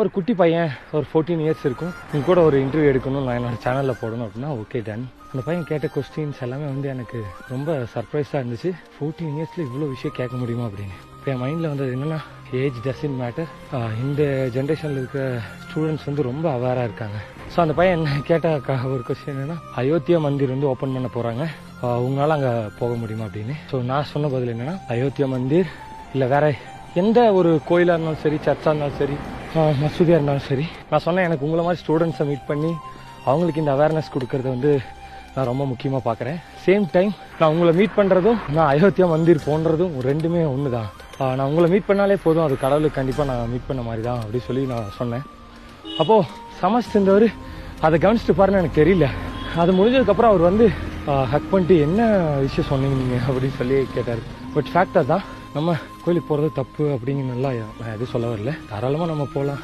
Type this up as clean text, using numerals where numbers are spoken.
ஒரு குட்டி பையன் ஒரு 14 இயர்ஸ் இருக்கும், உங்க கூட ஒரு இன்டர்வியூ எடுக்கணும், நான் என்னோட சேனலில் போடணும் அப்படின்னா ஓகே டன். அந்த பையன் கேட்ட கொஸ்டின்ஸ் எல்லாமே வந்து எனக்கு ரொம்ப சர்ப்ரைஸாக இருந்துச்சு. 14 இயர்ஸில் இவ்வளோ விஷயம் கேட்க முடியுமா அப்படின்னு. இப்போ என் மைண்டில் வந்தது என்னென்னா, ஏஜ் டசன்ட் மேட்டர். இந்த ஜென்ரேஷனில் இருக்கிற ஸ்டூடெண்ட்ஸ் வந்து ரொம்ப அவேராக இருக்காங்க. ஸோ அந்த பையன் என்ன கேட்ட ஒரு கொஸ்டின் என்னென்னா, அயோத்தியா மந்திர் வந்து ஓப்பன் பண்ண போகிறாங்க, உங்களால் அங்கே போக முடியுமா அப்படின்னு. ஸோ நான் சொன்ன பதில் என்னென்னா, அயோத்தியா மந்திர் இல்லை வேற எந்த ஒரு கோயிலாக இருந்தாலும் சரி, சர்ச்சாக இருந்தாலும் சரி, மசூதியாக இருந்தாலும் சரி, நான் சொன்னேன் எனக்கு உங்களை மாதிரி ஸ்டூடெண்ட்ஸை மீட் பண்ணி அவங்களுக்கு இந்த அவேர்னஸ் கொடுக்கறது வந்து நான் ரொம்ப முக்கியமாக பார்க்குறேன். சேம் டைம் நான் உங்களை மீட் பண்ணுறதும் நான் அயோத்தியா மந்திர் போன்றதும் ரெண்டுமே ஒன்று தான். நான் உங்களை மீட் பண்ணாலே போதும், அது கடவுளுக்கு கண்டிப்பாக நான் மீட் பண்ண மாதிரி தான் அப்படின்னு சொல்லி நான் சொன்னேன். அப்போது சமஸ்த் இருந்தவர் அதை கவனிச்சுட்டு பாருன்னு எனக்கு தெரியல. அது முடிஞ்சதுக்கப்புறம் அவர் வந்து ஹக் பண்ணிட்டு என்ன விஷயம் சொன்னீங்க நீங்கள் அப்படின்னு சொல்லி கேட்டார். பட் ஃபேக்டர் தான், நம்ம கோயிலுக்கு போகிறது தப்பு அப்படிங்கிறதுலாம் நான் எதுவும் சொல்ல வரல. தாராளமாக நம்ம போகலாம்.